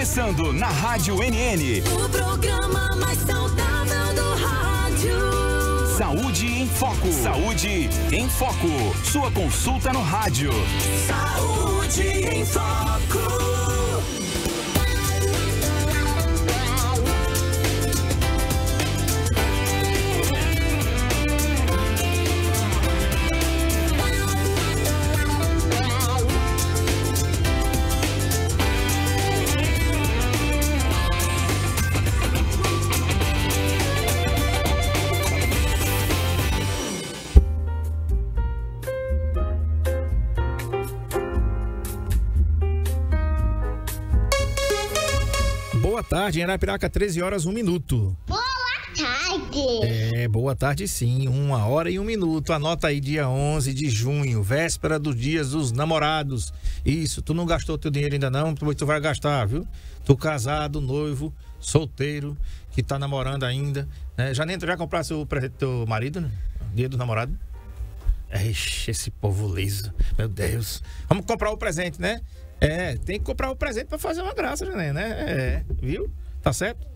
começando na Rádio NN. O programa mais saudável do rádio. Saúde em Foco. Saúde em Foco. Sua consulta no rádio. Saúde em Foco. Boa tarde, em Arapiraca, 13 horas, 1 minuto. Boa tarde. Boa tarde sim, 1 hora e 1 minuto. Anota aí, dia 11 de junho, véspera dos dias dos namorados. Isso, tu não gastou teu dinheiro ainda não, tu vai gastar, viu? Tu casado, noivo, solteiro, que tá namorando ainda, né? Já comprasse o presente do teu marido, né? Dia do namorado? Ixi, esse povo liso, meu Deus. Vamos comprar o presente, né? Tem que comprar o presente pra fazer uma graça, né? Viu? Tá certo?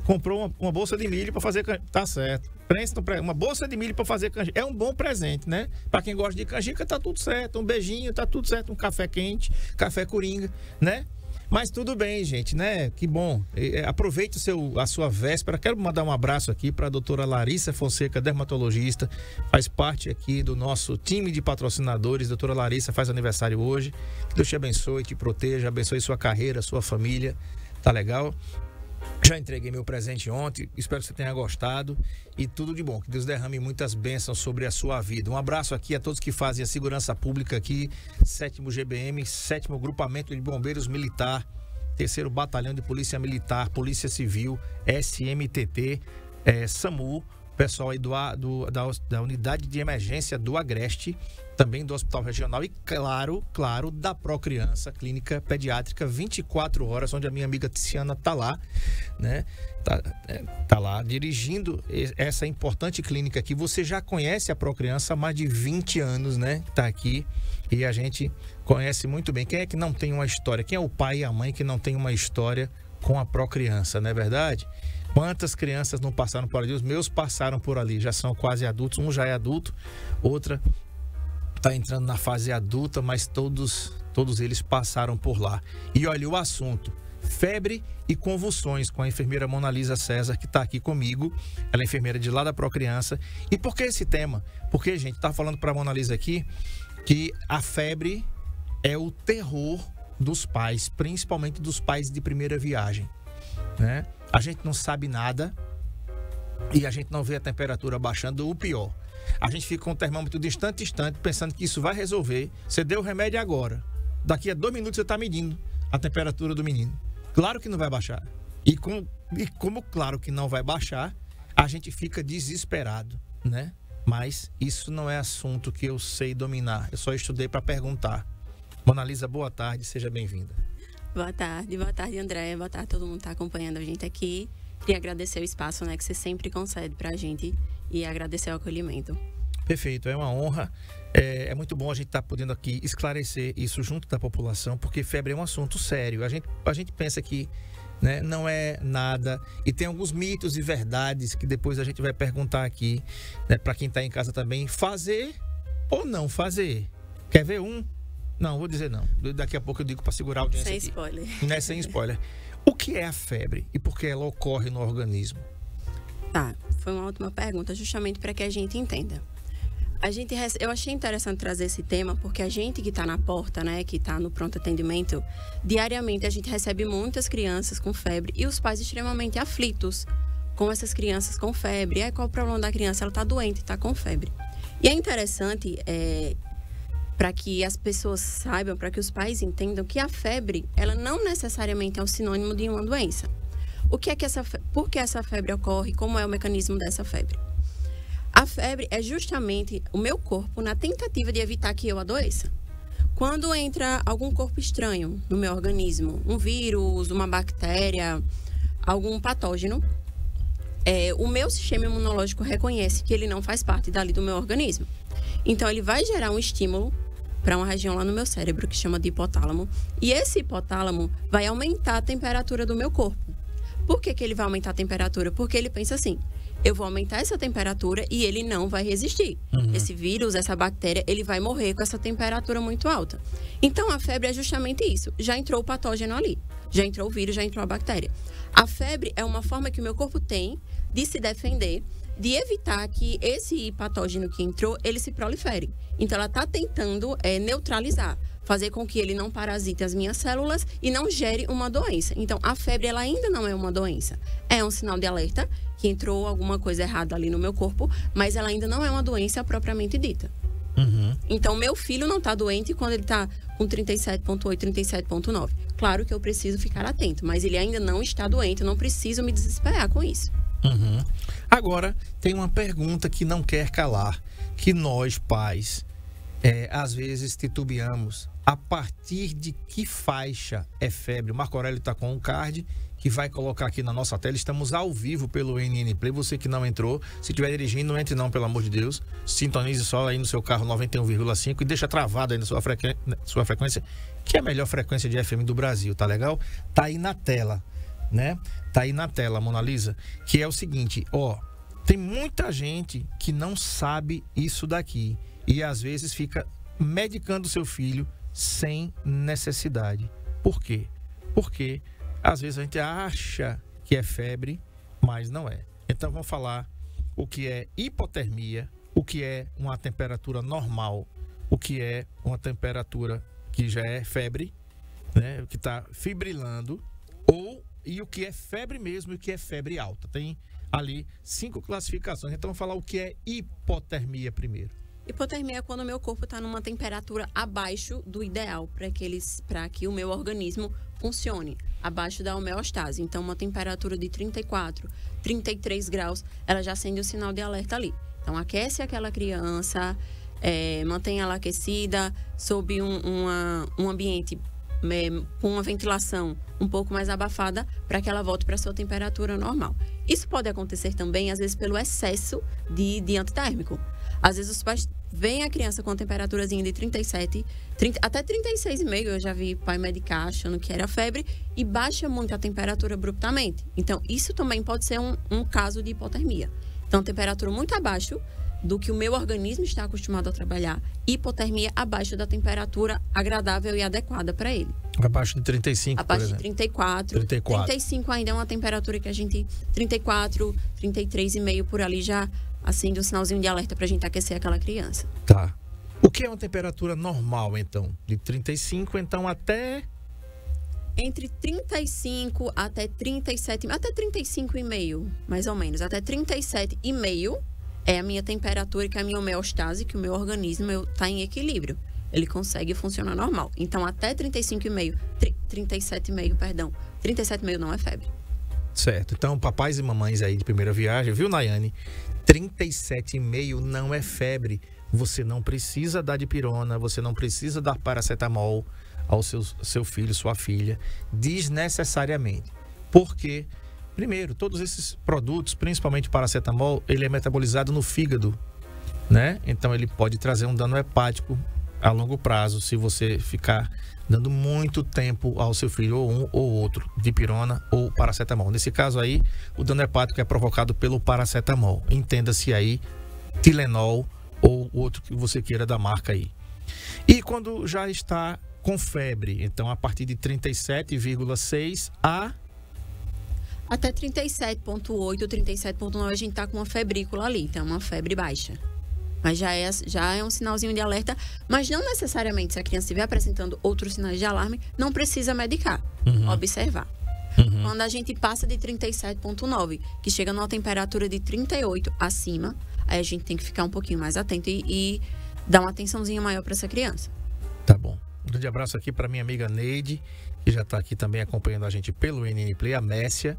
Comprou uma bolsa de milho pra fazer canjica. Tá certo. Uma bolsa de milho pra fazer canjica. É um bom presente, né? Pra quem gosta de canjica, tá tudo certo. Um beijinho, tá tudo certo. Um café quente, café coringa, né? Mas tudo bem, gente, né? Que bom. Aproveite a sua véspera. Quero mandar um abraço aqui para a doutora Larissa Fonseca, dermatologista. Faz parte aqui do nosso time de patrocinadores. Doutora Larissa faz aniversário hoje. Que Deus te abençoe, te proteja, abençoe sua carreira, sua família. Tá legal? Já entreguei meu presente ontem, espero que você tenha gostado e tudo de bom, que Deus derrame muitas bênçãos sobre a sua vida. Um abraço aqui a todos que fazem a segurança pública aqui, 7º GBM, 7º Grupamento de Bombeiros Militar, 3º Batalhão de Polícia Militar, Polícia Civil, SMTT, SAMU, pessoal aí da Unidade de Emergência do Agreste, também do Hospital Regional e, claro, da Procriança, Clínica Pediátrica, 24 horas, onde a minha amiga Tiziana tá lá, né? Tá lá dirigindo essa importante clínica aqui. Você já conhece a Procriança há mais de 20 anos, né? Tá aqui e a gente conhece muito bem. Quem é que não tem uma história? Quem é o pai e a mãe que não tem uma história com a Procriança, não é verdade? Quantas crianças não passaram por ali? Os meus passaram por ali, já são quase adultos. Um já é adulto, outra está entrando na fase adulta, mas todos eles passaram por lá. E olha o assunto: febre e convulsões, com a enfermeira Mona Lisa César, que está aqui comigo. Ela é enfermeira de lá da Procriança. E por que esse tema? Porque, gente, tá falando para a Mona Lisa aqui que a febre é o terror dos pais, principalmente dos pais de primeira viagem, né? A gente não sabe nada e a gente não vê a temperatura baixando. O pior, a gente fica com o termômetro de instante em instante pensando que isso vai resolver. Você deu o remédio agora, daqui a 2 minutos você está medindo a temperatura do menino. Claro que não vai baixar. E como claro que não vai baixar, a gente fica desesperado, né? Mas isso não é assunto que eu sei dominar. Eu só estudei para perguntar. Mona Lisa, boa tarde, seja bem-vinda. Boa tarde, André. Boa tarde, todo mundo que está acompanhando a gente aqui. Queria agradecer o espaço, né, que você sempre concede para a gente e agradecer o acolhimento. Perfeito, é uma honra. É muito bom a gente estar podendo aqui esclarecer isso junto da população, porque febre é um assunto sério. A gente pensa que, né, não é nada, e tem alguns mitos e verdades que depois a gente vai perguntar aqui, né, para quem está em casa também, fazer ou não fazer. Quer ver um? Não, vou dizer não. Daqui a pouco eu digo para segurar a audiência. Sem spoiler. Né? Sem spoiler. O que é a febre e por que ela ocorre no organismo? Tá, foi uma ótima pergunta, justamente para que a gente entenda. Eu achei interessante trazer esse tema porque a gente que está na porta, né, que está no pronto atendimento, diariamente a gente recebe muitas crianças com febre e os pais extremamente aflitos com essas crianças com febre. Qual o problema da criança? Ela está doente, está com febre. E é interessante para que as pessoas saibam, para que os pais entendam que a febre, ela não necessariamente é um sinônimo de uma doença. Por que essa febre ocorre? Como é o mecanismo dessa febre? A febre é justamente o meu corpo na tentativa de evitar que eu adoeça. Quando entra algum corpo estranho no meu organismo, um vírus, uma bactéria, algum patógeno, o meu sistema imunológico reconhece que ele não faz parte dali do meu organismo. Então, ele vai gerar um estímulo para uma região lá no meu cérebro que chama de hipotálamo. E esse hipotálamo vai aumentar a temperatura do meu corpo. Por que ele vai aumentar a temperatura? Porque ele pensa assim: eu vou aumentar essa temperatura e ele não vai resistir. Esse vírus, essa bactéria, ele vai morrer com essa temperatura muito alta. Então, a febre é justamente isso. Já entrou o patógeno ali. Já entrou o vírus, já entrou a bactéria. A febre é uma forma que o meu corpo tem de se defender, de evitar que esse patógeno que entrou, ele se prolifere. Então, ela está tentando neutralizar, fazer com que ele não parasite as minhas células e não gere uma doença. Então, a febre, ela ainda não é uma doença. É um sinal de alerta que entrou alguma coisa errada ali no meu corpo, mas ela ainda não é uma doença propriamente dita. Então, meu filho não está doente quando ele está com 37,8, 37,9. Claro que eu preciso ficar atento, mas ele ainda não está doente, eu não preciso me desesperar com isso. Agora, tem uma pergunta que não quer calar, que nós, pais, às vezes titubeamos. A partir de que faixa é febre? O Marco Aurélio está com um card que vai colocar aqui na nossa tela. Estamos ao vivo pelo NN Play. Você que não entrou, se estiver dirigindo, não entre não, pelo amor de Deus. Sintonize só aí no seu carro 91,5 e deixa travado aí na sua frequência, que é a melhor frequência de FM do Brasil, tá legal? Tá aí na tela, né? Tá aí na tela, Mona Lisa, que é o seguinte, ó, tem muita gente que não sabe isso daqui e às vezes fica medicando seu filho sem necessidade. Por quê? Porque às vezes a gente acha que é febre, mas não é. Então vamos falar o que é hipotermia, o que é uma temperatura normal, o que é uma temperatura que já é febre, né, que está fibrilando, e o que é febre mesmo e o que é febre alta. Tem ali 5 classificações. Então vamos falar o que é hipotermia primeiro. Hipotermia é quando o meu corpo está numa temperatura abaixo do ideal para que o meu organismo funcione, abaixo da homeostase. Então, uma temperatura de 34, 33 graus, ela já acende o sinal de alerta ali. Então, aquece aquela criança, mantém ela aquecida, sob um ambiente com uma ventilação um pouco mais abafada, para que ela volte para a sua temperatura normal. Isso pode acontecer também, às vezes, pelo excesso de antitérmico. Às vezes os pais veem a criança com a temperaturazinha de 37, até 36,5, eu já vi pai medicar achando que era febre, e baixa muito a temperatura abruptamente. Então, isso também pode ser um caso de hipotermia. Então, temperatura muito abaixo do que o meu organismo está acostumado a trabalhar. Hipotermia abaixo da temperatura agradável e adequada para ele. Abaixo de 35, abaixo de 34. 35 ainda é uma temperatura que a gente... 34, 33,5 por ali já acende um sinalzinho de alerta pra gente aquecer aquela criança. Tá. O que é uma temperatura normal, então? De 35, então, até... Entre 35 até 37... Até 35,5, mais ou menos. Até 37,5 é a minha temperatura, que é a minha homeostase, que o meu organismo está em equilíbrio. Ele consegue funcionar normal. Então, até 35,5... 37,5, perdão. 37,5 não é febre. Certo. Então, papais e mamães aí de primeira viagem, viu, Nayane? 37,5 não é febre. Você não precisa dar dipirona, você não precisa dar paracetamol ao seu filho, sua filha, desnecessariamente. Porque, primeiro, todos esses produtos, principalmente o paracetamol, ele é metabolizado no fígado, né? Então, ele pode trazer um dano hepático a longo prazo, se você ficar dando muito tempo ao seu filho, ou um ou outro, dipirona ou paracetamol. Nesse caso aí, o dano hepático é provocado pelo paracetamol. Entenda-se aí, Tilenol ou outro que você queira da marca aí. E quando já está com febre, então a partir de 37,6 a... Até 37,8, 37,9 a gente está com uma febrícula ali, então uma febre baixa. Mas já é um sinalzinho de alerta, mas não necessariamente, se a criança estiver apresentando outros sinais de alarme, não precisa medicar, observar. Quando a gente passa de 37,9, que chega numa temperatura de 38 acima, aí a gente tem que ficar um pouquinho mais atento e dar uma atençãozinha maior para essa criança. Tá bom. Um grande abraço aqui para minha amiga Neide, que já está aqui também acompanhando a gente pelo NN Play, a Messia,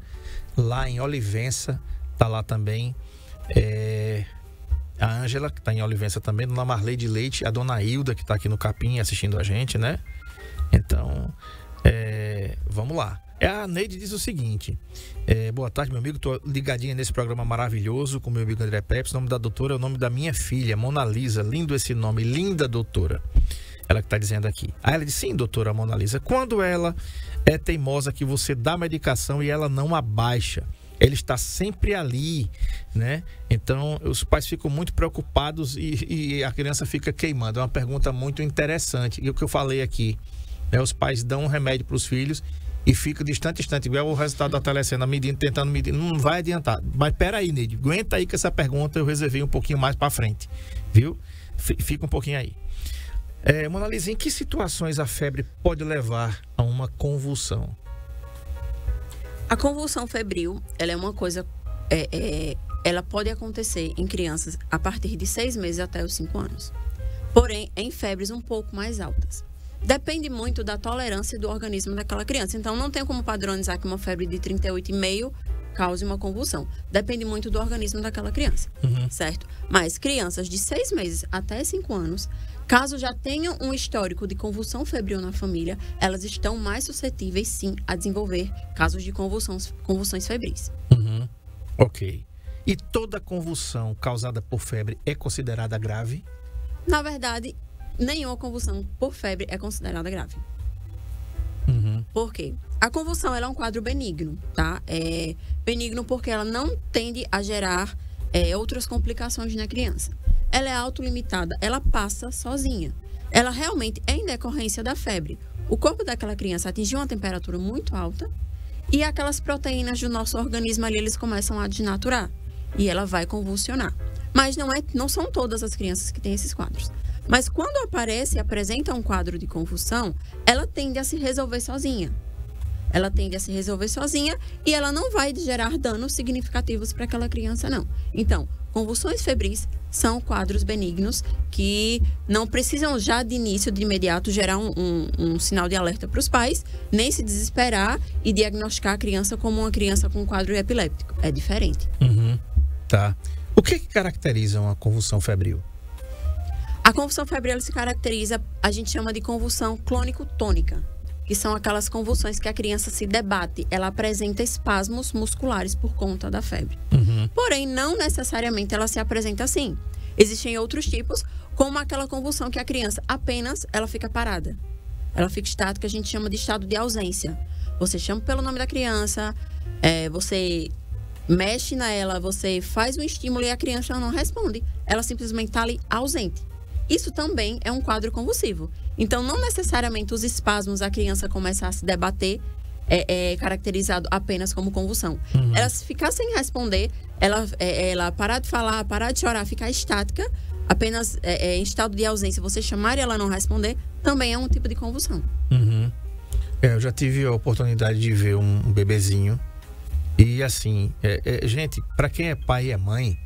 lá em Olivença, tá lá também. A Ângela, que está em Olivença também, Dona Marley de Leite, a Dona Hilda, que está aqui no Capim assistindo a gente, né? Então, vamos lá. A Neide diz o seguinte: boa tarde, meu amigo, tô ligadinha nesse programa maravilhoso com meu amigo André Peps. O nome da doutora é o nome da minha filha, Mona Lisa. Lindo esse nome, linda doutora. Ela que está dizendo aqui. Aí ela disse, sim, doutora Mona Lisa, quando ela é teimosa que você dá medicação e ela não abaixa, ele está sempre ali, né? Então, os pais ficam muito preocupados e a criança fica queimando. É uma pergunta muito interessante. E o que eu falei aqui, né? Os pais dão um remédio para os filhos e fica distante, igual o resultado da telecena, medindo, tentando medir. Não vai adiantar. Mas peraí, Neide, aguenta aí que essa pergunta eu reservei um pouquinho mais para frente, viu? Fica um pouquinho aí. Mona Lisa, em que situações a febre pode levar a uma convulsão? A convulsão febril, ela é uma coisa, ela pode acontecer em crianças a partir de 6 meses até os 5 anos. Porém, em febres um pouco mais altas. Depende muito da tolerância do organismo daquela criança. Então, não tem como padronizar que uma febre de 38,5 cause uma convulsão. Depende muito do organismo daquela criança, certo? Mas crianças de 6 meses até 5 anos, caso já tenham um histórico de convulsão febril na família, elas estão mais suscetíveis, sim, a desenvolver casos de convulsões febris. Ok. E toda convulsão causada por febre é considerada grave? Na verdade, nenhuma convulsão por febre é considerada grave. Por quê? A convulsão ela é um quadro benigno, tá? É benigno porque ela não tende a gerar outras complicações na criança. Ela é autolimitada, ela passa sozinha. Ela realmente é em decorrência da febre. O corpo daquela criança atingiu uma temperatura muito alta e aquelas proteínas do nosso organismo ali, eles começam a desnaturar. E ela vai convulsionar. Mas não são todas as crianças que têm esses quadros. Mas quando aparece e apresenta um quadro de convulsão, ela tende a se resolver sozinha. Ela tende a se resolver sozinha e ela não vai gerar danos significativos para aquela criança, não. Então, convulsões febris são quadros benignos que não precisam já de início, de imediato, gerar um sinal de alerta para os pais, nem se desesperar e diagnosticar a criança como uma criança com quadro epiléptico. É diferente. Tá. O que caracteriza uma convulsão febril? A convulsão febril se caracteriza, a gente chama de convulsão clônico-tônica, que são aquelas convulsões que a criança se debate, ela apresenta espasmos musculares por conta da febre. Porém, não necessariamente ela se apresenta assim. Existem outros tipos, como aquela convulsão que a criança apenas ela fica parada. Ela fica estática, a gente chama de estado de ausência. Você chama pelo nome da criança, você mexe nela, você faz um estímulo e a criança não responde. Ela simplesmente está ali ausente. Isso também é um quadro convulsivo. Então, não necessariamente os espasmos, a criança começa a se debater, é caracterizado apenas como convulsão. Ela se ficar sem responder, ela parar de falar, parar de chorar, ficar estática, apenas em estado de ausência, você chamar e ela não responder, também é um tipo de convulsão. Eu já tive a oportunidade de ver um bebezinho. E assim, gente, para quem é pai e é mãe,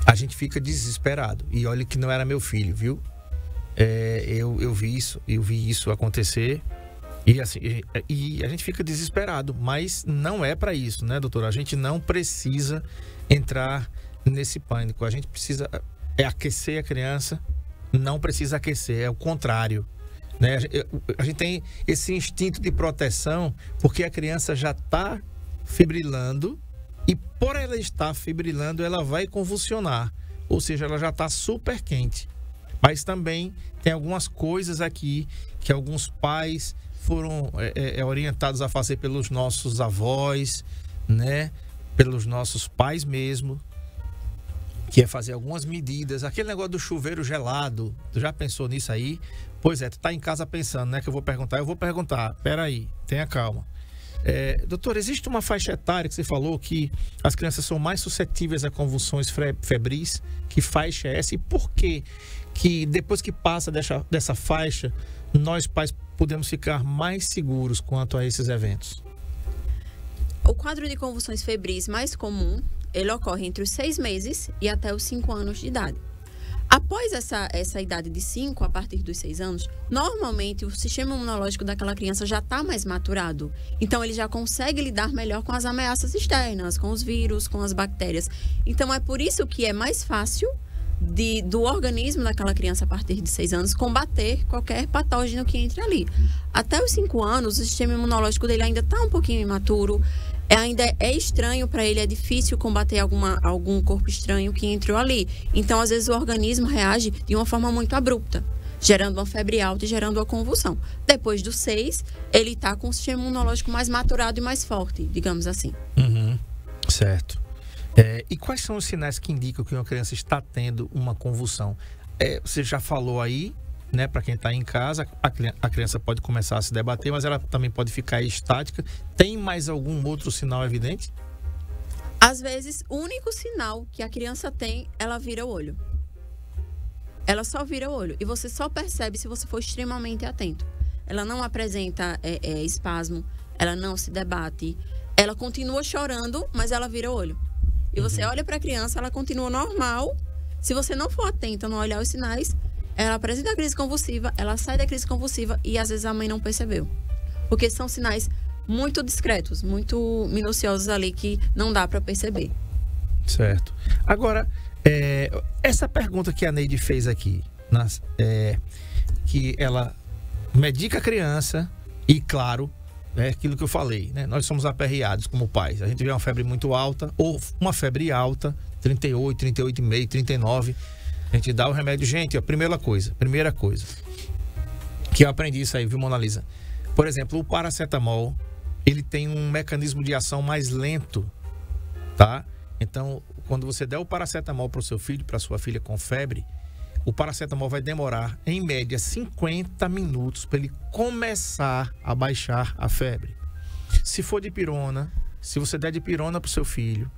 a gente fica desesperado. E olha que não era meu filho, viu? Eu vi isso acontecer. E assim, e a gente fica desesperado. Mas não é para isso, né, doutora? A gente não precisa entrar nesse pânico. A gente precisa aquecer a criança. Não precisa aquecer, é o contrário, né? A gente tem esse instinto de proteção porque a criança já está fibrilando. E por ela estar fibrilando, ela vai convulsionar. Ou seja, ela já está super quente. Mas também tem algumas coisas aqui que alguns pais foram orientados a fazer pelos nossos avós, né? Pelos nossos pais mesmo. Que é fazer algumas medidas. Aquele negócio do chuveiro gelado. Tu já pensou nisso aí? Pois é, tu tá em casa pensando, né? Que eu vou perguntar. Eu vou perguntar. Peraí, tenha calma. Doutor, existe uma faixa etária que você falou que as crianças são mais suscetíveis a convulsões febris? Que faixa é essa? E por que depois que passa dessa faixa, nós pais podemos ficar mais seguros quanto a esses eventos? O quadro de convulsões febris mais comum, ele ocorre entre os 6 meses e até os 5 anos de idade. Após essa idade de 5, a partir dos 6 anos, normalmente o sistema imunológico daquela criança já está mais maturado. Então, ele já consegue lidar melhor com as ameaças externas, com os vírus, com as bactérias. Então, é por isso que é mais fácil do organismo daquela criança, a partir de 6 anos, combater qualquer patógeno que entre ali. Até os 5 anos, o sistema imunológico dele ainda está um pouquinho imaturo. Ainda é estranho para ele, é difícil combater algum corpo estranho que entrou ali. Então, às vezes, o organismo reage de uma forma muito abrupta. gerando uma febre alta e gerando uma convulsão. Depois do 6, ele está com o sistema imunológico mais maturado e mais forte, digamos assim. Certo. E quais são os sinais que indicam que uma criança está tendo uma convulsão? Você já falou aí, né, para quem está em casa, a criança pode começar a se debater, mas ela também pode ficar estática. Tem mais algum outro sinal evidente? Às vezes, o único sinal que a criança tem, ela vira o olho. Ela só vira o olho. E você só percebe se você for extremamente atento. Ela não apresenta espasmo, ela não se debate. Ela continua chorando, mas ela vira o olho. E você olha para a criança, ela continua normal. Se você não for atenta, não olhar os sinais, ela apresenta a crise convulsiva, ela sai da crise convulsiva e às vezes a mãe não percebeu. Porque são sinais muito discretos, muito minuciosos ali que não dá para perceber. Certo. Agora, essa pergunta que a Neide fez aqui, que ela medica a criança e, claro, é aquilo que eu falei, né? Nós somos aperreados como pais. A gente vê uma febre muito alta ou uma febre alta, 38, 38,5, 39. A gente dá o remédio. Gente, a primeira coisa que eu aprendi isso aí, viu, Mona Lisa? Por exemplo, o paracetamol, ele tem um mecanismo de ação mais lento, tá? Então, quando você der o paracetamol para o seu filho, para sua filha com febre, o paracetamol vai demorar, em média, 50 minutos para ele começar a baixar a febre. Se for dipirona, se você der dipirona para o seu filho,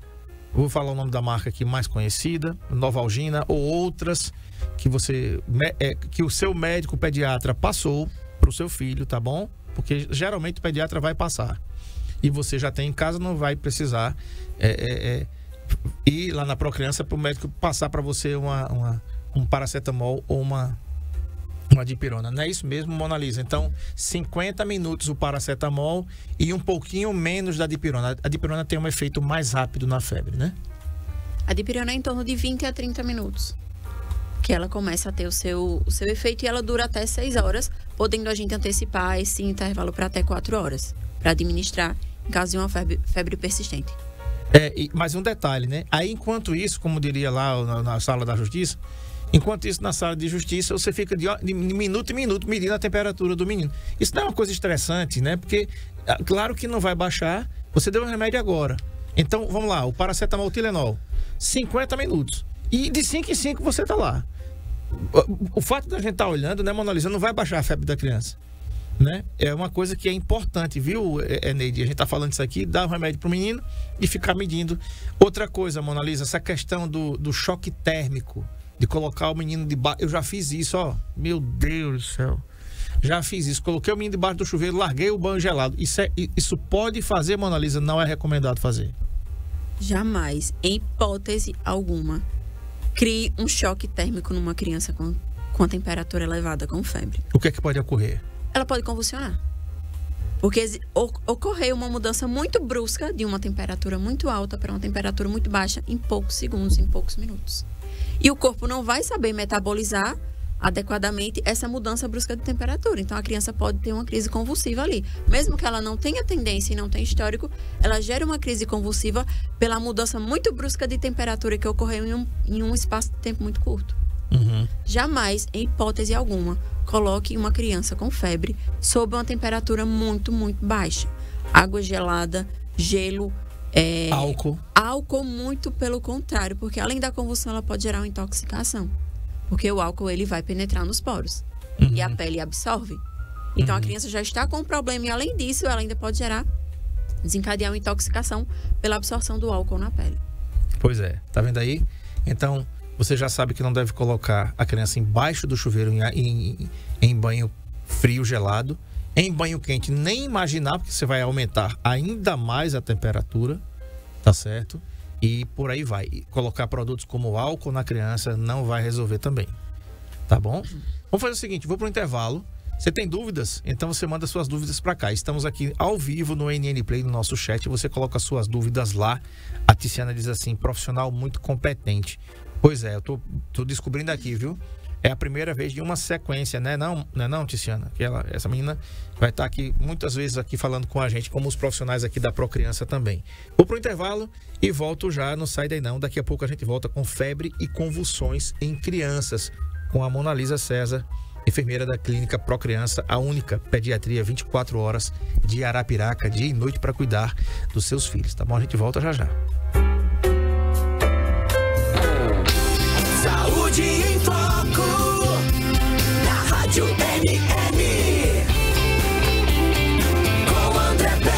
eu vou falar o nome da marca aqui mais conhecida, Novalgina, ou outras que que o seu médico pediatra passou para o seu filho, tá bom? Porque geralmente o pediatra vai passar. E você já tem em casa, não vai precisar ir lá na Procriança para o médico passar para você um paracetamol ou uma dipirona. Não é isso mesmo, Mona Lisa? Então, 50 minutos o paracetamol e um pouquinho menos da dipirona. A dipirona tem um efeito mais rápido na febre, né? A dipirona é em torno de 20 a 30 minutos. Que ela começa a ter o seu efeito e ela dura até 6 horas, podendo a gente antecipar esse intervalo para até 4 horas, para administrar em caso de uma febre persistente. Mas um detalhe, né? Aí, enquanto isso, como diria lá na sala da justiça, enquanto isso na sala de justiça, você fica de minuto em minuto medindo a temperatura do menino. Isso não é uma coisa estressante, né? Porque, claro que não vai baixar, você deu o remédio agora. Então, vamos lá, o paracetamol Tilenol, 50 minutos. E de 5 em 5 você tá lá. O fato da gente estar olhando, né, Mona Lisa, não vai baixar a febre da criança, né? É uma coisa que é importante, viu, Neide? A gente tá falando isso aqui, dar o remédio pro menino e ficar medindo. Outra coisa, Mona Lisa, essa questão do choque térmico, de colocar o menino debaixo. Eu já fiz isso, ó. Meu Deus do céu. Já fiz isso. Coloquei o menino debaixo do chuveiro, larguei o banho gelado. Isso pode fazer, Mona Lisa? Não é recomendado fazer. Jamais, em hipótese alguma, crie um choque térmico numa criança com a temperatura elevada, com febre. O que é que pode ocorrer? Ela pode convulsionar. Porque ocorreu uma mudança muito brusca de uma temperatura muito alta para uma temperatura muito baixa em poucos segundos, em poucos minutos. E o corpo não vai saber metabolizar adequadamente essa mudança brusca de temperatura. Então, a criança pode ter uma crise convulsiva ali. Mesmo que ela não tenha tendência e não tenha histórico, ela gera uma crise convulsiva pela mudança muito brusca de temperatura que ocorreu em um espaço de tempo muito curto. Jamais, em hipótese alguma, coloque uma criança com febre sob uma temperatura muito, muito baixa. Água gelada, gelo, álcool, muito pelo contrário, porque além da convulsão ela pode gerar uma intoxicação, porque o álcool ele vai penetrar nos poros e a pele absorve. Então a criança já está com um problema e além disso ela ainda pode desencadear uma intoxicação pela absorção do álcool na pele. Pois é, tá vendo aí? Então você já sabe que não deve colocar a criança embaixo do chuveiro em banho frio, gelado. Em banho quente, nem imaginar, porque você vai aumentar ainda mais a temperatura, tá certo? E por aí vai. E colocar produtos como álcool na criança não vai resolver também, tá bom? Vamos fazer o seguinte, vou pro intervalo. Você tem dúvidas? Então você manda suas dúvidas para cá. Estamos aqui ao vivo no NN Play, no nosso chat. Você coloca suas dúvidas lá. A Tiziana diz assim, profissional muito competente. Pois é, eu tô descobrindo aqui, viu? É a primeira vez de uma sequência, né? Não, Tiziana? Essa menina vai estar aqui muitas vezes aqui falando com a gente, como os profissionais aqui da Procriança também. Vou pro intervalo e volto já, não sai daí não. Daqui a pouco a gente volta com febre e convulsões em crianças, com a Mona Lisa César enfermeira da Clínica Procriança, a única pediatria 24 horas de Arapiraca, dia e noite, para cuidar dos seus filhos, tá bom? A gente volta já já. Saúde em Foco, na Rádio MM. Com André Pepe.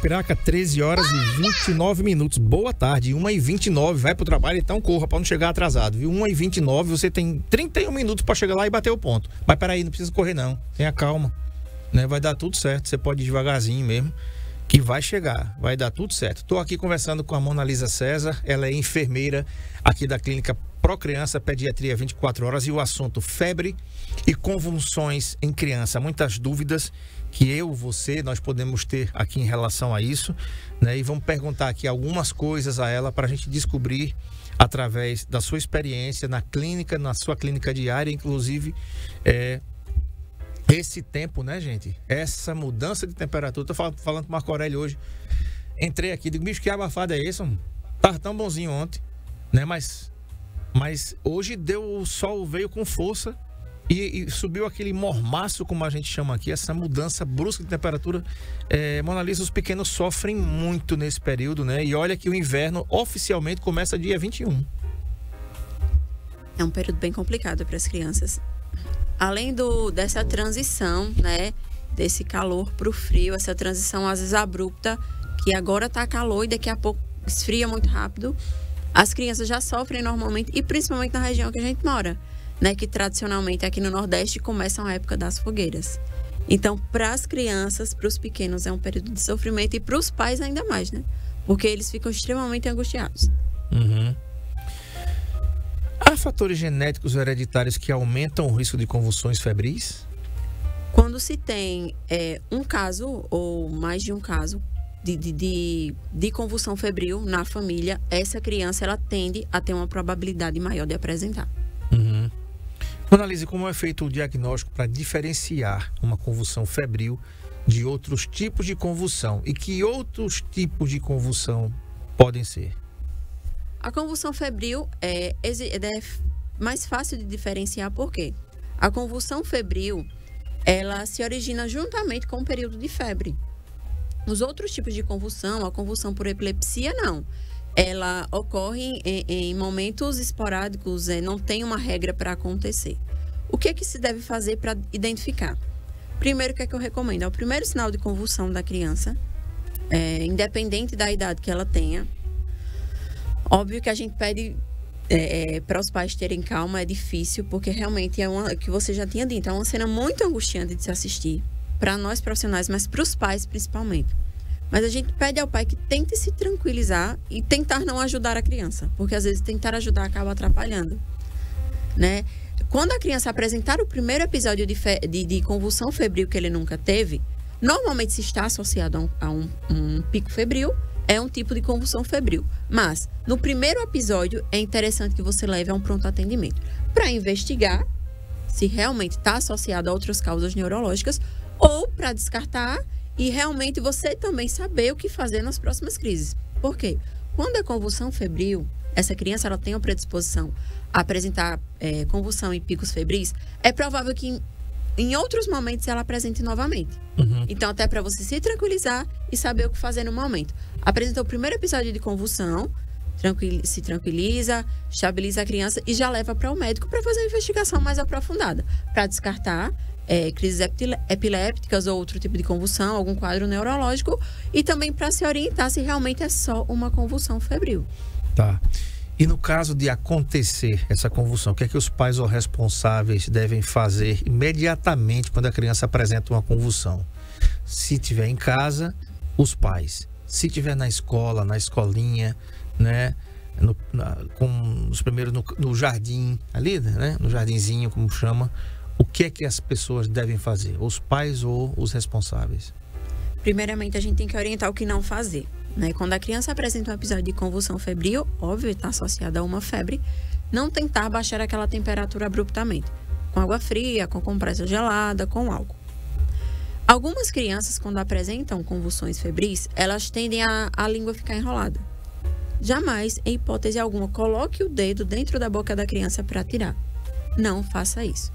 Arapiraca, 13 horas e 29 minutos. Boa tarde, 1h29. Vai pro trabalho, então corra pra não chegar atrasado, viu? 1h29, você tem 31 minutos pra chegar lá e bater o ponto. Mas peraí, não precisa correr não. Tenha calma, né? Vai dar tudo certo. Você pode ir devagarzinho mesmo, que vai chegar. Vai dar tudo certo. Tô aqui conversando com a Mona Lisa César. Ela é enfermeira aqui da clínica Procriança Pediatria 24 horas. E o assunto febre e convulsões em criança. Muitas dúvidas que nós podemos ter aqui em relação a isso, né? E vamos perguntar aqui algumas coisas a ela para a gente descobrir através da sua experiência na clínica, na sua clínica diária, inclusive esse tempo, né, gente? Essa mudança de temperatura. Tô falando com o Marco Aurélio hoje. Entrei aqui, digo, bicho, que abafada é essa? Tava tão bonzinho ontem, né? Mas hoje o sol veio com força. E subiu aquele mormaço, como a gente chama aqui, essa mudança brusca de temperatura. Mona Lisa, os pequenos sofrem muito nesse período, né? E olha que o inverno oficialmente começa dia 21. É um período bem complicado para as crianças. Além dessa transição, né? Desse calor para o frio, essa transição às vezes abrupta, que agora tá calor e daqui a pouco esfria muito rápido. As crianças já sofrem normalmente, e principalmente na região que a gente mora, né, que tradicionalmente aqui no Nordeste começa a época das fogueiras. Então, para as crianças, para os pequenos, é um período de sofrimento, e para os pais ainda mais, né? Porque eles ficam extremamente angustiados. Uhum. Há fatores genéticos hereditários que aumentam o risco de convulsões febris? Quando se tem um caso ou mais de um caso de convulsão febril na família, essa criança ela tende a ter uma probabilidade maior de apresentar. Uhum. Analise como é feito o diagnóstico para diferenciar uma convulsão febril de outros tipos de convulsão, e que outros tipos de convulsão podem ser? A convulsão febril é mais fácil de diferenciar, porque a convulsão febril ela se origina juntamente com o período de febre. Os outros tipos de convulsão, a convulsão por epilepsia, não. Ela ocorre em momentos esporádicos, não tem uma regra para acontecer. O que é que se deve fazer para identificar? Primeiro, o que é que eu recomendo? É o primeiro sinal de convulsão da criança, independente da idade que ela tenha. Óbvio que a gente pede para os pais terem calma, é difícil, porque realmente que você já tinha dito, é uma cena muito angustiante de se assistir, para nós profissionais, mas para os pais principalmente. Mas a gente pede ao pai que tente se tranquilizar e tentar não ajudar a criança, porque às vezes tentar ajudar acaba atrapalhando, né? Quando a criança apresentar o primeiro episódio de convulsão febril que ele nunca teve, normalmente se está associado a um pico febril, é um tipo de convulsão febril. Mas no primeiro episódio é interessante que você leve a um pronto atendimento para investigar se realmente está associado a outras causas neurológicas, ou para descartar e realmente você também saber o que fazer nas próximas crises. Por quê? Quando é convulsão febril, essa criança ela tem uma predisposição a apresentar convulsão e picos febris, é provável que em outros momentos ela apresente novamente. Uhum. Então, até para você se tranquilizar e saber o que fazer no momento. Apresentou o primeiro episódio de convulsão, se tranquiliza, estabiliza a criança e já leva para o médico para fazer uma investigação mais aprofundada, para descartar crises epilépticas ou outro tipo de convulsão, algum quadro neurológico, e também para se orientar se realmente é só uma convulsão febril. Tá. E no caso de acontecer essa convulsão, o que é que os pais ou responsáveis devem fazer imediatamente quando a criança apresenta uma convulsão? Se tiver em casa, os pais. Se tiver na escola, na escolinha, né? Com os primeiros no jardim, ali, né? No jardinzinho, como chama. O que é que as pessoas devem fazer? Os pais ou os responsáveis? Primeiramente, a gente tem que orientar o que não fazer, né? Quando a criança apresenta um episódio de convulsão febril, óbvio, está associada a uma febre, não tentar baixar aquela temperatura abruptamente, com água fria, com compressa gelada, com álcool. Algumas crianças, quando apresentam convulsões febris, elas tendem a língua ficar enrolada. Jamais, em hipótese alguma, coloque o dedo dentro da boca da criança para tirar. Não faça isso.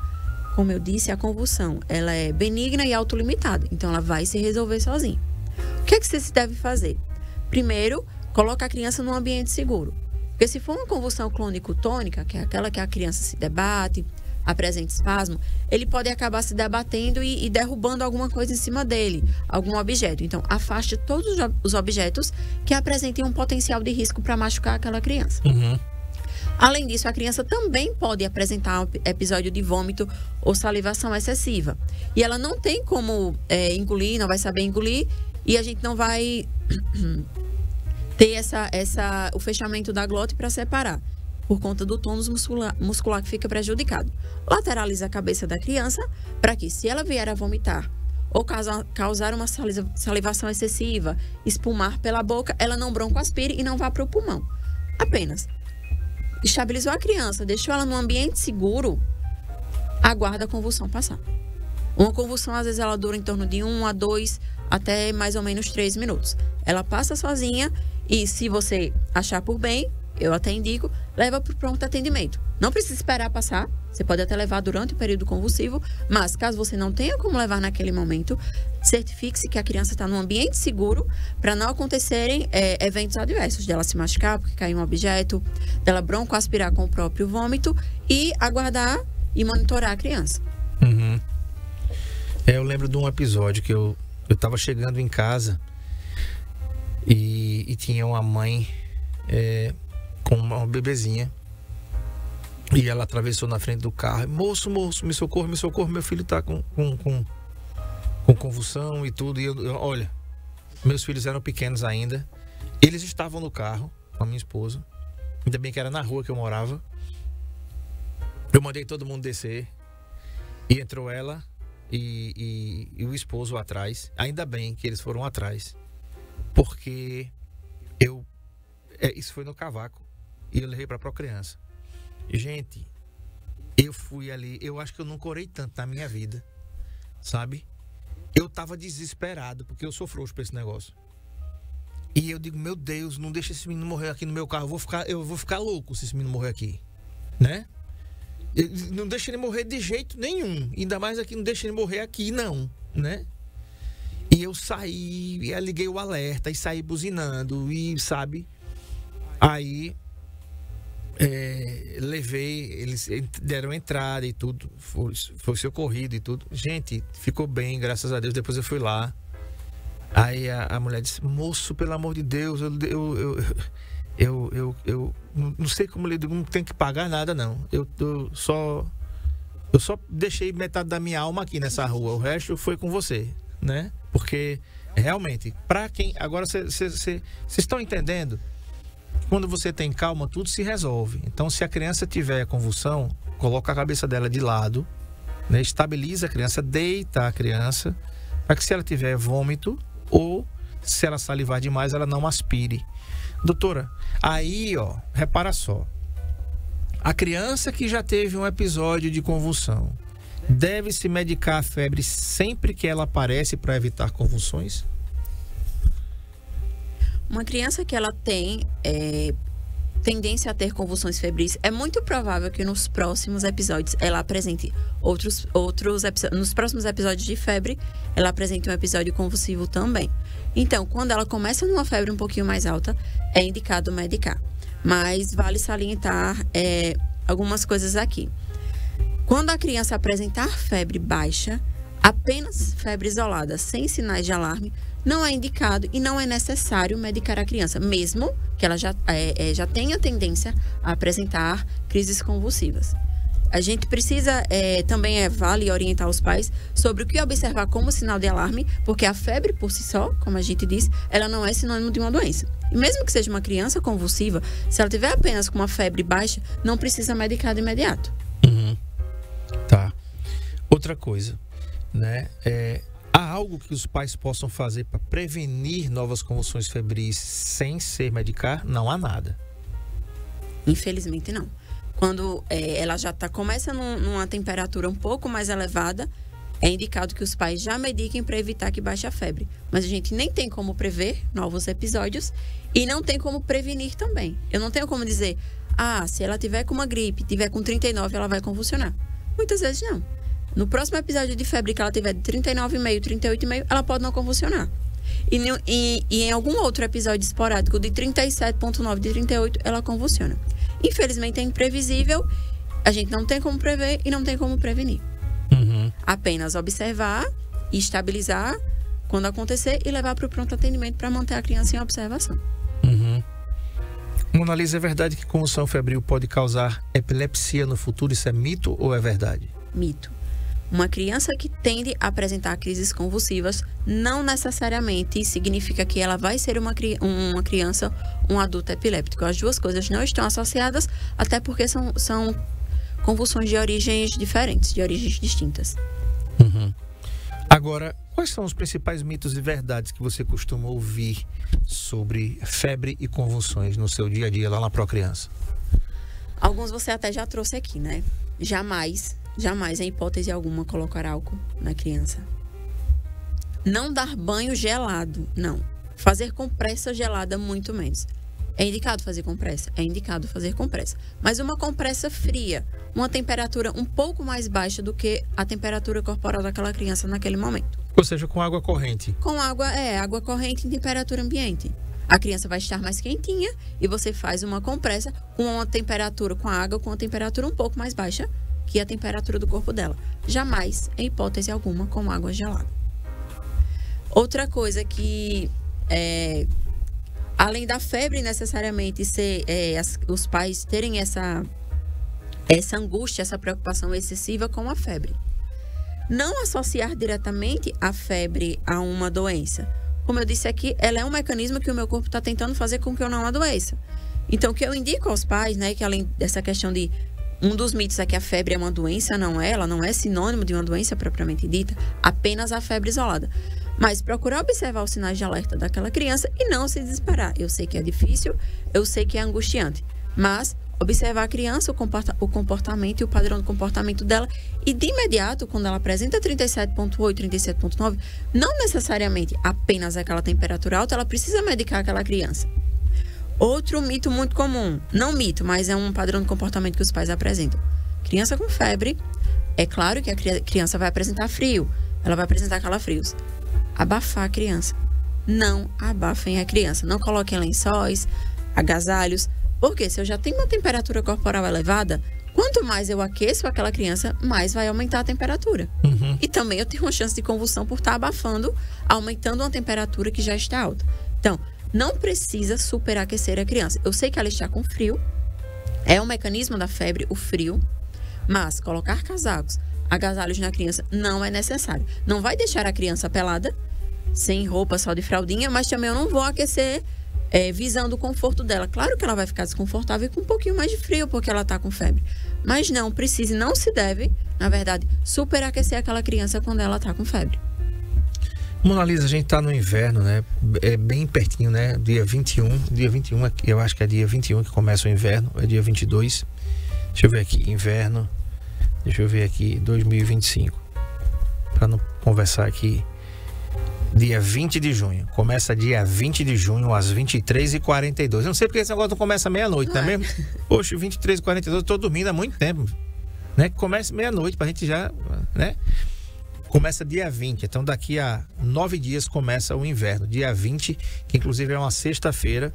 Como eu disse, a convulsão, ela é benigna e autolimitada, então ela vai se resolver sozinha. O que é que você deve fazer? Primeiro, coloca a criança num ambiente seguro. Porque se for uma convulsão clônico-tônica, que é aquela que a criança se debate, apresenta espasmo, ele pode acabar se debatendo e derrubando alguma coisa em cima dele, algum objeto. Então, afaste todos os objetos que apresentem um potencial de risco para machucar aquela criança. Além disso, a criança também pode apresentar um episódio de vômito ou salivação excessiva. E ela não tem como engolir, não vai saber engolir, e a gente não vai ter o fechamento da glote para separar, por conta do tônus muscular que fica prejudicado. Lateraliza a cabeça da criança para que, se ela vier a vomitar ou causar uma salivação excessiva, espumar pela boca, ela não broncoaspire e não vá para o pulmão. Apenas estabilizou a criança, deixou ela num ambiente seguro, aguarda a convulsão passar. Uma convulsão, às vezes, ela dura em torno de 1 a 2, até mais ou menos 3 minutos. Ela passa sozinha e, se você achar por bem, eu até indico, leva para o pronto atendimento. Não precisa esperar passar, você pode até levar durante o período convulsivo, mas caso você não tenha como levar naquele momento, certifique-se que a criança está num ambiente seguro para não acontecerem eventos adversos, dela se machucar porque caiu um objeto, dela broncoaspirar com o próprio vômito e aguardar e monitorar a criança. Eu lembro de um episódio que eu estava chegando em casa e tinha uma mãe com uma bebezinha. E ela atravessou na frente do carro. Moço, me socorre, meu filho tá com convulsão e tudo. E olha, meus filhos eram pequenos ainda. Eles estavam no carro com a minha esposa. Ainda bem que era na rua que eu morava. Eu mandei todo mundo descer. E entrou ela e o esposo atrás. Ainda bem que eles foram atrás. Porque isso foi no Cavaco. E eu levei pra Procriança. Gente, eu fui ali, eu acho que eu nunca orei tanto na minha vida, sabe? Eu tava desesperado, porque eu sou frouxo pra esse negócio. E eu digo, meu Deus, não deixa esse menino morrer aqui no meu carro, eu vou ficar louco se esse menino morrer aqui, né? Não deixa ele morrer de jeito nenhum, ainda mais aqui, não deixa ele morrer aqui não, né? E eu saí, e liguei o alerta, e saí buzinando, e sabe? Aí... levei, eles deram entrada e tudo, foi socorrido e tudo. Gente, ficou bem, graças a Deus. Depois eu fui lá. Aí a mulher disse, moço, pelo amor de Deus, eu não sei como ele não tem que pagar nada, não. Eu só deixei metade da minha alma aqui nessa rua. O resto foi com você, né? Porque realmente, pra quem... Agora vocês estão entendendo? Quando você tem calma, tudo se resolve. Então, se a criança tiver convulsão, coloca a cabeça dela de lado, né? Estabiliza a criança, deita a criança, para que se ela tiver vômito ou se ela salivar demais, ela não aspire. Doutora, aí, repara só. A criança que já teve um episódio de convulsão, deve se medicar a febre sempre que ela aparece para evitar convulsões? Uma criança que ela tem tendência a ter convulsões febris, é muito provável que nos próximos episódios ela apresente nos próximos episódios de febre, ela apresente um episódio convulsivo também. Então, quando ela começa numa febre um pouquinho mais alta, é indicado medicar. Mas vale salientar algumas coisas aqui. Quando a criança apresentar febre baixa, apenas febre isolada, sem sinais de alarme, não é indicado e não é necessário medicar a criança, mesmo que ela já tenha tendência a apresentar crises convulsivas. A gente precisa também vale orientar os pais sobre o que observar como sinal de alarme, porque a febre por si só, como a gente disse, ela não é sinônimo de uma doença. E mesmo que seja uma criança convulsiva, se ela tiver apenas com uma febre baixa, não precisa medicar de imediato. Tá. Outra coisa, né? Há algo que os pais possam fazer para prevenir novas convulsões febris sem ser medicar? Não há nada. Infelizmente não. Quando ela já começa numa temperatura um pouco mais elevada, é indicado que os pais já mediquem para evitar que baixe a febre. Mas a gente nem tem como prever novos episódios e não tem como prevenir também. Eu não tenho como dizer, se ela tiver com uma gripe, tiver com 39, ela vai convulsionar. Muitas vezes não. No próximo episódio de febre que ela tiver de 39,5, 38,5, ela pode não convulsionar. E em algum outro episódio esporádico de 37,9, de 38, ela convulsiona. Infelizmente é imprevisível. a gente não tem como prever e não tem como prevenir. Apenas observar e estabilizar quando acontecer e levar para o pronto atendimento para manter a criança em observação. Mona Lisa, é verdade que convulsão febril pode causar epilepsia no futuro? Isso é mito ou é verdade? Mito. Uma criança que tende a apresentar crises convulsivas não necessariamente significa que ela vai ser uma criança, um adulto epiléptico. As duas coisas não estão associadas, até porque são convulsões de origens diferentes, de origens distintas. Agora, quais são os principais mitos e verdades que você costuma ouvir sobre febre e convulsões no seu dia a dia lá na Procriança? Alguns você até já trouxe aqui, né? Jamais, em hipótese alguma, colocar álcool na criança. Não dar banho gelado, não. Fazer compressa gelada, muito menos. É indicado fazer compressa? É indicado fazer compressa. Mas uma compressa fria, uma temperatura um pouco mais baixa do que a temperatura corporal daquela criança naquele momento. Ou seja, com água corrente. Com água corrente em temperatura ambiente. A criança vai estar mais quentinha e você faz uma compressa com uma temperatura, com a água com uma temperatura um pouco mais baixa que a temperatura do corpo dela. Jamais, em hipótese alguma, com água gelada. Outra coisa que além da febre necessariamente ser os pais terem essa angústia, essa preocupação excessiva com a febre. Não associar diretamente a febre a uma doença. Como eu disse aqui, ela é um mecanismo que o meu corpo está tentando fazer com que eu não adoeça. Então, o que eu indico aos pais, né, que além dessa questão de um dos mitos é que a febre é uma doença, ela não é sinônimo de uma doença propriamente dita, apenas a febre isolada. Mas procurar observar os sinais de alerta daquela criança e não se desesperar. Eu sei que é difícil, eu sei que é angustiante, mas observar a criança, o comportamento e o padrão do comportamento dela e de imediato, quando ela apresenta 37,8, 37,9, não necessariamente apenas aquela temperatura alta, ela precisa medicar aquela criança. Outro mito muito comum, não mito, mas é um padrão de comportamento que os pais apresentam. Criança com febre, é claro que a criança vai apresentar frio, ela vai apresentar calafrios. Abafar a criança. Não abafem a criança. Não coloquem lençóis, agasalhos, porque se eu já tenho uma temperatura corporal elevada, quanto mais eu aqueço aquela criança, mais vai aumentar a temperatura. E também eu tenho uma chance de convulsão por estar abafando, aumentando uma temperatura que já está alta. Então, não precisa superaquecer a criança. Eu sei que ela está com frio, é um mecanismo da febre, o frio, mas colocar casacos, agasalhos na criança não é necessário. Não vai deixar a criança pelada, sem roupa, só de fraldinha, mas também eu não vou aquecer visando o conforto dela. Claro que ela vai ficar desconfortável e com um pouquinho mais de frio, porque ela está com febre. Mas não precisa, não se deve, na verdade, superaquecer aquela criança quando ela está com febre. Mona Lisa, a gente tá no inverno, né? É bem pertinho, né? Dia 21, eu acho que é dia 21 que começa o inverno, é dia 22. Deixa eu ver aqui, inverno. Deixa eu ver aqui, 2025. Para não conversar aqui. Dia 20 de junho. Começa dia 20 de junho, às 23h42. Eu não sei porque esse negócio não começa meia-noite, não é mesmo? Poxa, 23h42, eu tô dormindo há muito tempo. Né? Que comece meia-noite, pra gente já, né? Começa dia 20, então daqui a 9 dias começa o inverno. Dia 20, que inclusive é uma sexta-feira,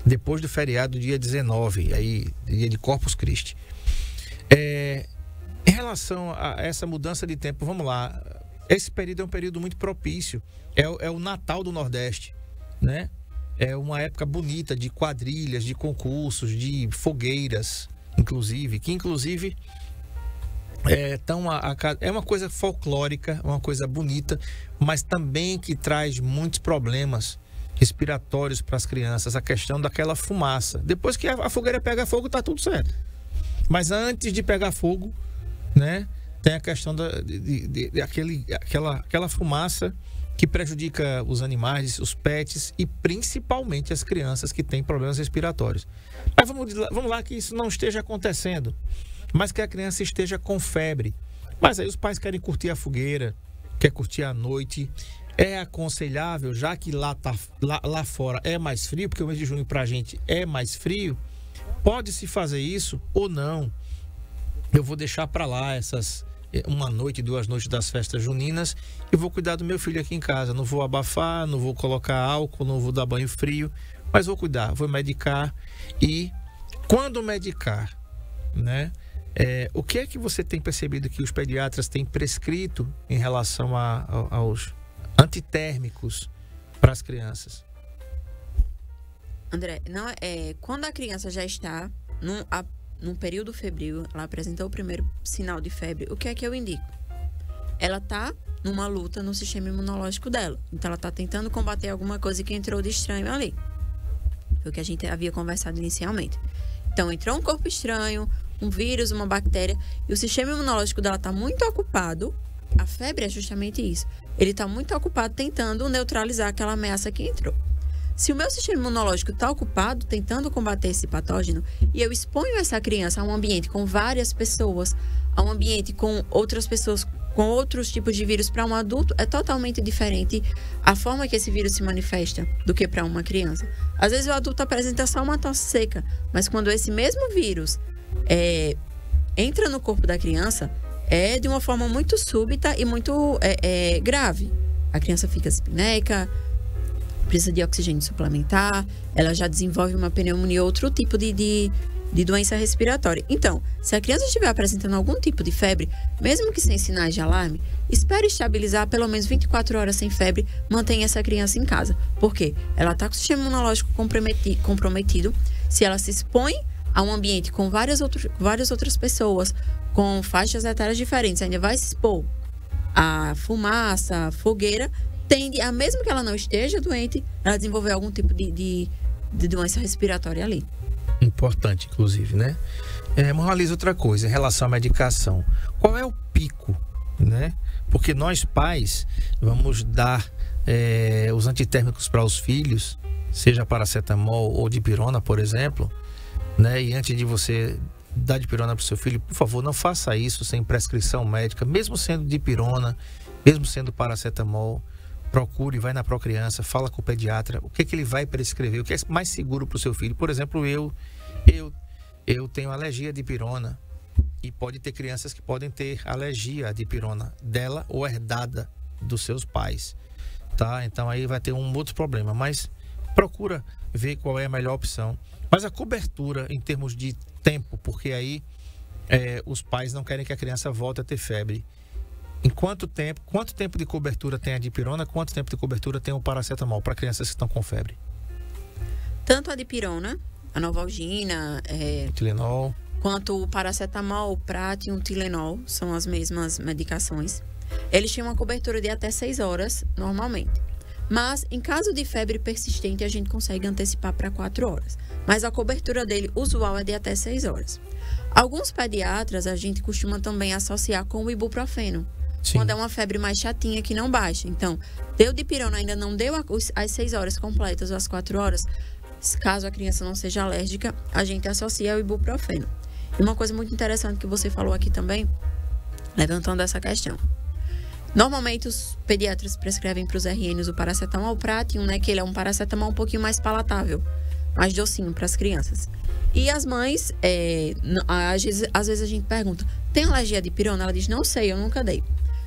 depois do feriado, dia 19, aí, dia de Corpus Christi. Em relação a essa mudança de tempo, vamos lá. Esse período é um período muito propício. É o Natal do Nordeste, né? É uma época bonita de quadrilhas, de concursos, de fogueiras, inclusive, que inclusive é uma coisa folclórica, uma coisa bonita, mas também que traz muitos problemas respiratórios para as crianças, a questão daquela fumaça. Depois que a fogueira pega fogo, tá tudo certo. Mas antes de pegar fogo, né, tem a questão daquela fumaça que prejudica os animais, os pets e principalmente as crianças que têm problemas respiratórios. Mas vamos lá que isso não esteja acontecendo, mas que a criança esteja com febre. Mas aí os pais querem curtir a fogueira, querem curtir a noite. É aconselhável, já que lá fora é mais frio, porque o mês de junho pra gente é mais frio, pode-se fazer isso ou não? Eu vou deixar para lá uma noite, 2 noites das festas juninas e vou cuidar do meu filho aqui em casa. Não vou abafar, não vou colocar álcool, não vou dar banho frio, mas vou cuidar, vou medicar. E quando medicar, né, O que é que você tem percebido que os pediatras têm prescrito em relação aos antitérmicos para as crianças? André, quando a criança já está num período febril, ela apresentou o primeiro sinal de febre, o que é que eu indico? Ela está numa luta no sistema imunológico dela. Então, ela está tentando combater alguma coisa que entrou de estranho ali. Foi o que a gente havia conversado inicialmente. Então, entrou um corpo estranho, um vírus, uma bactéria, e o sistema imunológico dela está muito ocupado. A febre é justamente isso. Ele está muito ocupado tentando neutralizar aquela ameaça que entrou. Se o meu sistema imunológico está ocupado tentando combater esse patógeno e eu exponho essa criança a um ambiente com várias pessoas, a um ambiente com outras pessoas, com outros tipos de vírus, para um adulto é totalmente diferente a forma que esse vírus se manifesta do que para uma criança. Às vezes o adulto apresenta só uma tosse seca, mas quando esse mesmo vírus entra no corpo da criança, é de uma forma muito súbita e muito grave. A criança fica espineca, precisa de oxigênio suplementar, ela já desenvolve uma pneumonia, outro tipo de doença respiratória. Então, se a criança estiver apresentando algum tipo de febre, mesmo que sem sinais de alarme, espere estabilizar pelo menos 24 horas sem febre, mantenha essa criança em casa. Por quê? Ela está com o sistema imunológico comprometido. Se ela se expõe a um ambiente com várias outras pessoas, com faixas etárias diferentes, ainda vai se expor a fumaça, a fogueira, tende a, mesmo que ela não esteja doente, ela desenvolver algum tipo de doença respiratória ali. Importante, inclusive, né? Moraliza outra coisa, em relação à medicação. Qual é o pico, né? Porque nós pais vamos dar os antitérmicos para os filhos, seja paracetamol ou dipirona, por exemplo, né? E antes de você dar dipirona para o seu filho, por favor, não faça isso sem prescrição médica, mesmo sendo dipirona, mesmo sendo paracetamol. Procure, vai na Procriança, fala com o pediatra, o que ele vai prescrever, o que é mais seguro para o seu filho. Por exemplo, eu tenho alergia a dipirona e pode ter crianças que podem ter alergia a dipirona dela ou herdada dos seus pais, tá? Então aí vai ter um outro problema, mas procura ver qual é a melhor opção. Mas a cobertura em termos de tempo, porque aí os pais não querem que a criança volte a ter febre. Em quanto tempo de cobertura tem a dipirona, quanto tempo de cobertura tem o paracetamol para crianças que estão com febre? Tanto a dipirona, a Novalgina, Tilenol, quanto o paracetamol, o Pratium, o Tilenol, são as mesmas medicações. Eles têm uma cobertura de até 6 horas, normalmente. Mas, em caso de febre persistente, a gente consegue antecipar para 4 horas. Mas a cobertura dele, usual, é de até 6 horas. Alguns pediatras, a gente costuma também associar com o ibuprofeno. Sim. Quando é uma febre mais chatinha que não baixa. Então, deu dipirona, ainda não deu as 6 horas completas ou as 4 horas. Caso a criança não seja alérgica, a gente associa ao ibuprofeno. E uma coisa muito interessante que você falou aqui também, levantando essa questão. Normalmente, os pediatras prescrevem para os RNs o paracetamol Pratium, né? Que ele é um paracetamol um pouquinho mais palatável, mais docinho para as crianças. E as mães, às vezes a gente pergunta, tem alergia a dipirona? Ela diz, não sei, eu nunca dei.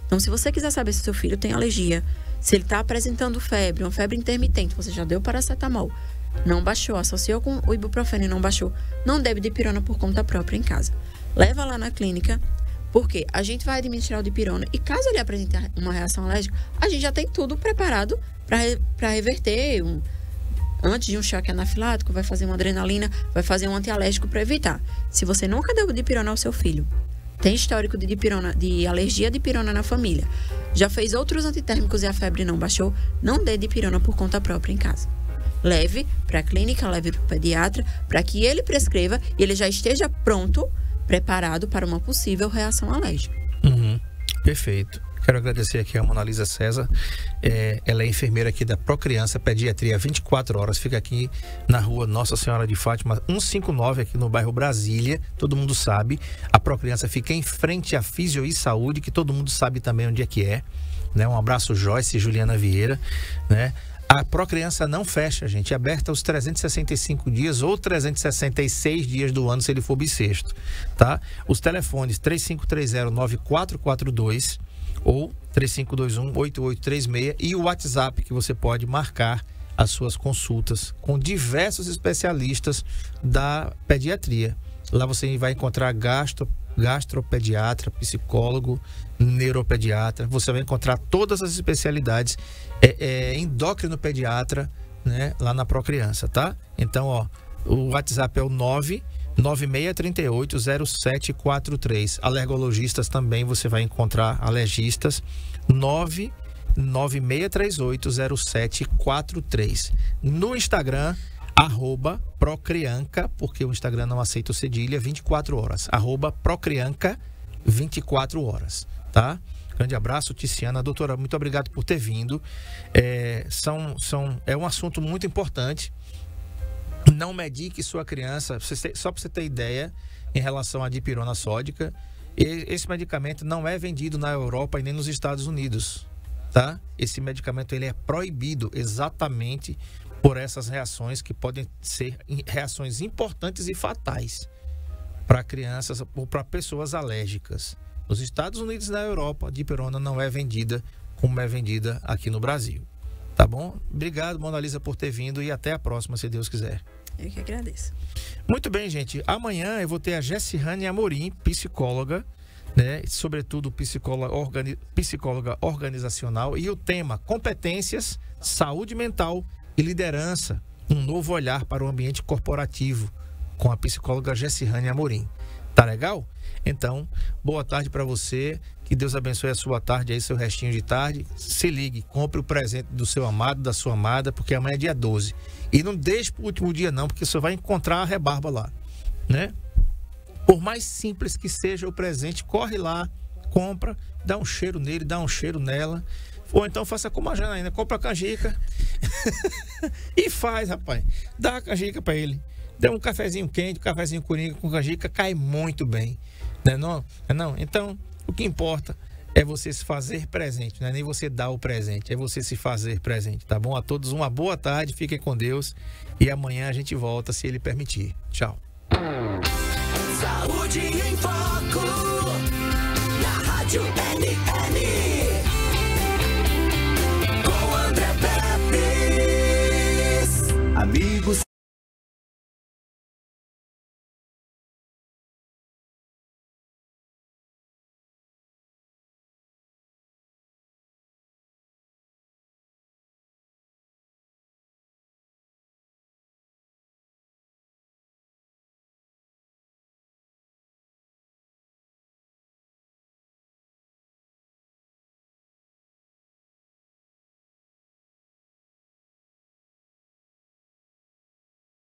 Então, se você quiser saber se o seu filho tem alergia, se ele está apresentando febre, uma febre intermitente, você já deu paracetamol, não baixou, associou com o ibuprofeno e não baixou, não deve dipirona por conta própria em casa. Leva lá na clínica, porque a gente vai administrar o dipirona e caso ele apresente uma reação alérgica, a gente já tem tudo preparado para reverter antes de um choque anafilático, vai fazer uma adrenalina, vai fazer um antialérgico para evitar. Se você nunca deu dipirona ao seu filho, tem histórico de alergia a dipirona na família, já fez outros antitérmicos e a febre não baixou, não dê dipirona por conta própria em casa. Leve para a clínica, leve para o pediatra, para que ele prescreva e ele já esteja pronto, preparado para uma possível reação alérgica. Perfeito. Quero agradecer aqui a Monalisa César. Ela é enfermeira aqui da Procriança Pediatria 24 horas. Fica aqui na rua Nossa Senhora de Fátima, 159, aqui no bairro Brasília. Todo mundo sabe. A Procriança fica em frente à Fisio e Saúde, que todo mundo sabe também onde é que é. Né? Um abraço, Joyce e Juliana Vieira. Né? A Procriança não fecha, gente. É aberta os 365 dias ou 366 dias do ano, se ele for bissexto. Tá? Os telefones 3530-9442 ou 3521-8836 e o WhatsApp que você pode marcar as suas consultas com diversos especialistas da pediatria. Lá você vai encontrar gastropediatra, psicólogo, neuropediatra. Você vai encontrar todas as especialidades, endócrino pediatra, né, lá na Procriança, tá? Então, ó, o WhatsApp é o 996380743. Alergologistas também você vai encontrar, alergistas, 996380743. No Instagram, @Procrianca, porque o Instagram não aceita o cedilha, 24 horas. @Procrianca, 24 horas, tá? Grande abraço, Ticiana. Doutora, muito obrigado por ter vindo. É um assunto muito importante. Não medique sua criança, só para você ter ideia, em relação à dipirona sódica. Esse medicamento não é vendido na Europa e nem nos Estados Unidos, tá? Esse medicamento ele é proibido exatamente por essas reações que podem ser reações importantes e fatais para crianças ou para pessoas alérgicas. Nos Estados Unidos e na Europa, a dipirona não é vendida como é vendida aqui no Brasil. Tá bom? Obrigado, Mona Lisa, por ter vindo e até a próxima, se Deus quiser. Eu que agradeço. Muito bem, gente. Amanhã eu vou ter a Jessirane Amorim, psicóloga, né? Sobretudo psicóloga organizacional. E o tema: competências, saúde mental e liderança. Um novo olhar para o ambiente corporativo, com a psicóloga Jessirane Amorim. Tá legal? Então, boa tarde para você. Que Deus abençoe a sua tarde aí, seu restinho de tarde. Se ligue, compre o presente do seu amado, da sua amada, porque amanhã é dia 12. E não deixe pro último dia não, porque você vai encontrar a rebarba lá, né? Por mais simples que seja o presente, corre lá, compra, dá um cheiro nele, dá um cheiro nela. Ou então faça como a Janaína, compra a canjica e faz, rapaz. Dá a canjica para ele. Dê um cafezinho quente, um cafezinho com canjica, cai muito bem, né? Não? Então, o que importa é você se fazer presente, não é nem você dar o presente, é você se fazer presente, tá bom? A todos uma boa tarde, fiquem com Deus e amanhã a gente volta, se Ele permitir. Tchau. Saúde em Foco, na Rádio NN, com André Pepe. Amigos